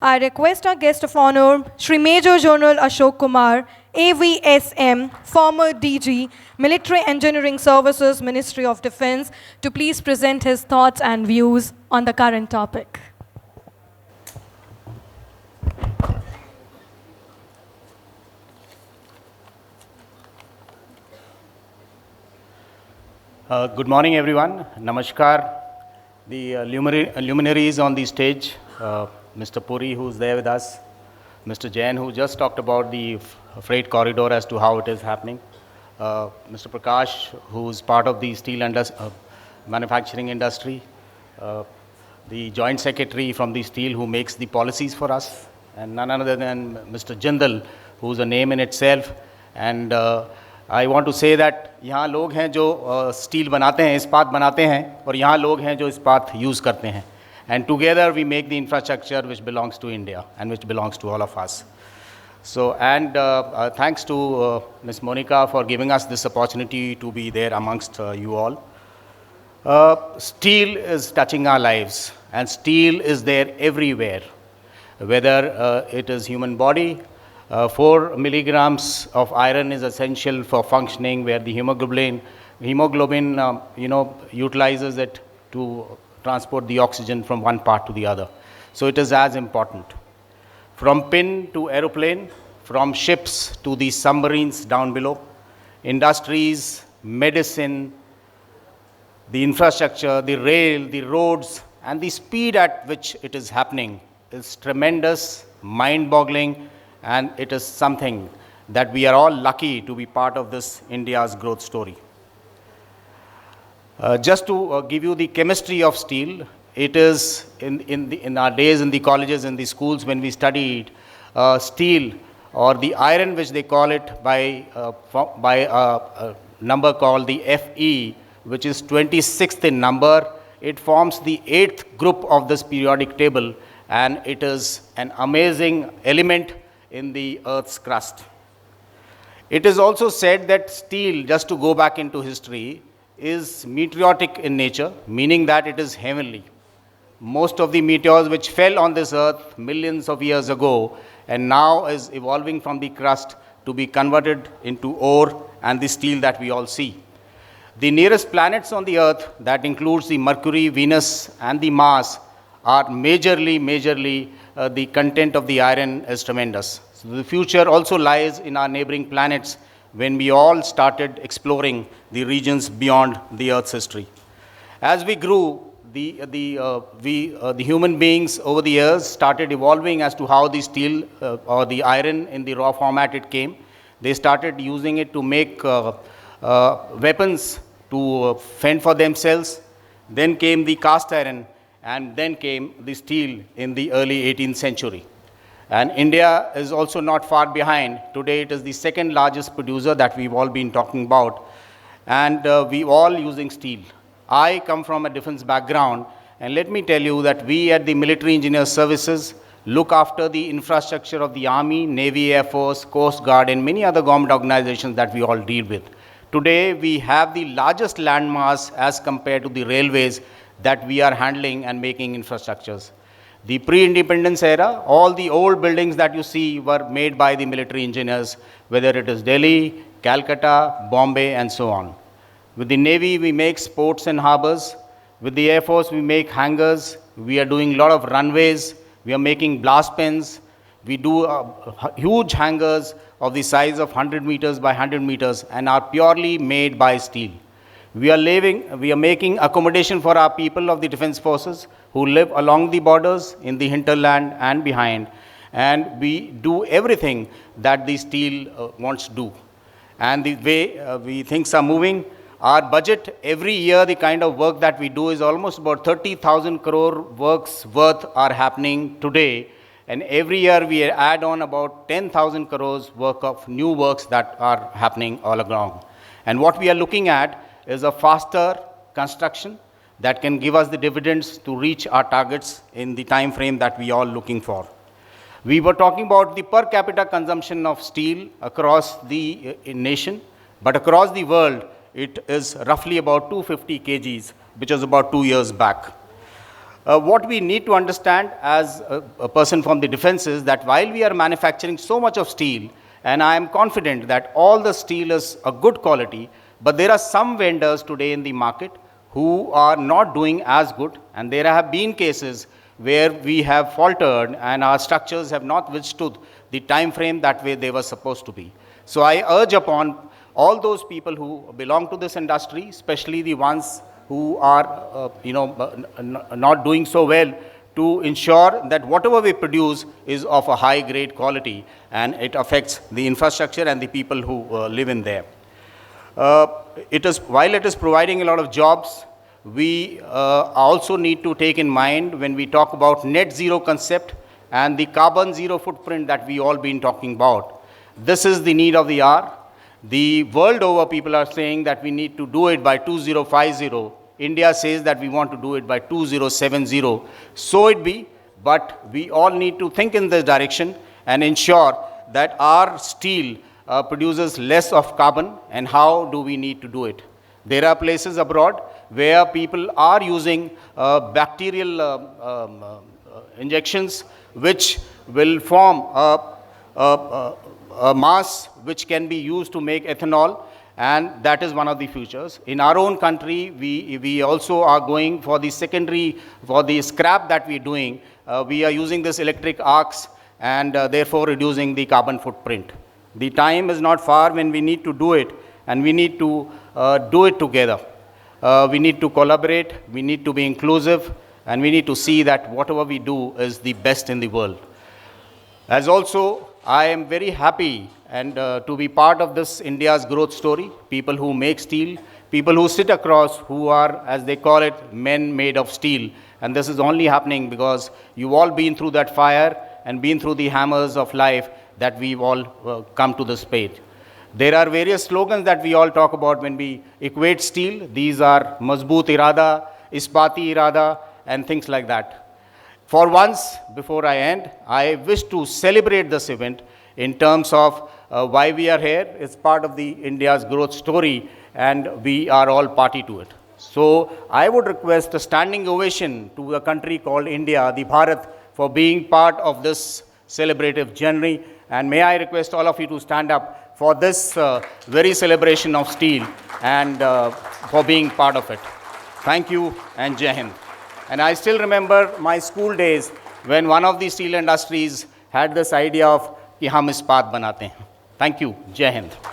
I request our guest of honor, Shri Major General Ashok Kumar, AVSM, former DG, Military Engineering Services, Ministry of Defense, to please present his thoughts and views on the current topic. Good morning, everyone. Namaskar. The luminaries on the stage, Mr. Puri, who's there with us, Mr. Jain, who just talked about the freight corridor as to how it is happening, Mr. Prakash, who's part of the steel manufacturing industry, the Joint Secretary from the steel who makes the policies for us, and none other than Mr. Jindal, who's a name in itself. And I want to say that यहाँ लोग हैं जो steel बनाते हैं, इस्पात बनाते हैं, और यहाँ लोग हैं जो इस्पात यूज़ करते हैं. And together we make the infrastructure which belongs to India and which belongs to all of us. So, and thanks to Ms. Monica for giving us this opportunity to be there amongst you all. Steel is touching our lives, and steel is there everywhere, whether it is human body. 4 milligrams of iron is essential for functioning, where the hemoglobin utilizes it to transport the oxygen from one part to the other. So it is as important. From pin to aeroplane, from ships to the submarines down below, industries, medicine, the infrastructure, the rail, the roads, and the speed at which it is happening is tremendous, mind-boggling, and it is something that we are all lucky to be part of this India's growth story. Just to give you the chemistry of steel, it is in our days in the colleges, in the schools, when we studied steel, or the iron, which they call it by a number called the Fe, which is 26th in number. It forms the 8th group of this periodic table, and it is an amazing element in the Earth's crust. It is also said that steel, just to go back into history, is meteoritic in nature, meaning that it is heavenly. Most of the meteors which fell on this earth millions of years ago and now is evolving from the crust to be converted into ore and the steel that we all see. The nearest planets on the earth, that includes the Mercury, Venus, and the Mars, are majorly the content of the iron is tremendous. So the future also lies in our neighboring planets when we all started exploring the regions beyond the Earth's history. As we grew, the human beings over the years started evolving as to how the steel or the iron in the raw format it came. They started using it to make weapons to fend for themselves. Then came the cast iron, and then came the steel in the early 18th century. And India is also not far behind. Today it is the second largest producer that we've all been talking about, and we all using steel. I come from a defense background, and let me tell you that we at the Military Engineer Services look after the infrastructure of the Army, Navy, Air Force, Coast Guard, and many other government organizations that we all deal with. Today we have the largest landmass as compared to the railways that we are handling and making infrastructures. The pre-independence era, all the old buildings that you see were made by the military engineers, whether it is Delhi, Calcutta, Bombay, and so on. With the Navy, we make ports and harbors. With the Air Force, we make hangars. We are doing a lot of runways. We are making blast pens. We do huge hangars of the size of 100 meters by 100 meters and are purely made by steel. We are making accommodation for our people of the defense forces who live along the borders, in the hinterland and behind. And we do everything that the steel wants to do. And the way things are moving, our budget every year, the kind of work that we do is almost about 30,000 crore works worth are happening today. And every year we add on about 10,000 crores worth of new works that are happening all along. And what we are looking at is a faster construction that can give us the dividends to reach our targets in the time frame that we are looking for. We were talking about the per capita consumption of steel across the nation, but across the world, it is roughly about 250 kgs, which was about 2 years back. What we need to understand as a person from the defense is that while we are manufacturing so much of steel, and I am confident that all the steel is a good quality, but there are some vendors today in the market who are not doing as good, and there have been cases where we have faltered and our structures have not withstood the time frame that way they were supposed to be. So I urge upon all those people who belong to this industry, especially the ones who are not doing so well, to ensure that whatever we produce is of a high grade quality and it affects the infrastructure and the people who live in there. While it is providing a lot of jobs, we also need to take in mind when we talk about net zero concept and the carbon zero footprint that we all been talking about. This is the need of the hour. The world over, people are saying that we need to do it by 2050. India says that we want to do it by 2070. So it be, but we all need to think in this direction and ensure that our steel produces less of carbon, and how do we need to do it. There are places abroad where people are using bacterial injections which will form a mass which can be used to make ethanol, and that is one of the futures. In our own country, we also are going for the secondary, for the scrap that we're doing, we are using this electric arcs and therefore reducing the carbon footprint. The time is not far when we need to do it, and we need to do it together. We need to collaborate, we need to be inclusive, and we need to see that whatever we do is the best in the world. As also, I am very happy and to be part of this India's growth story. People who make steel, people who sit across, who are, as they call it, men made of steel. And this is only happening because you've all been through that fire and been through the hammers of life that we've all come to this page. There are various slogans that we all talk about when we equate steel. These are Mazboot Irada, Ispati Irada, and things like that. For once, before I end, I wish to celebrate this event in terms of why we are here. It's part of the India's growth story, and we are all party to it. So I would request a standing ovation to a country called India, the Bharat, for being part of this celebrative journey. And may I request all of you to stand up for this very celebration of steel and for being part of it. Thank you, and Jai Hind. And I still remember my school days when one of the steel industries had this idea of कि हम इस्पात बनाते हैं. Thank you. Jai Hind.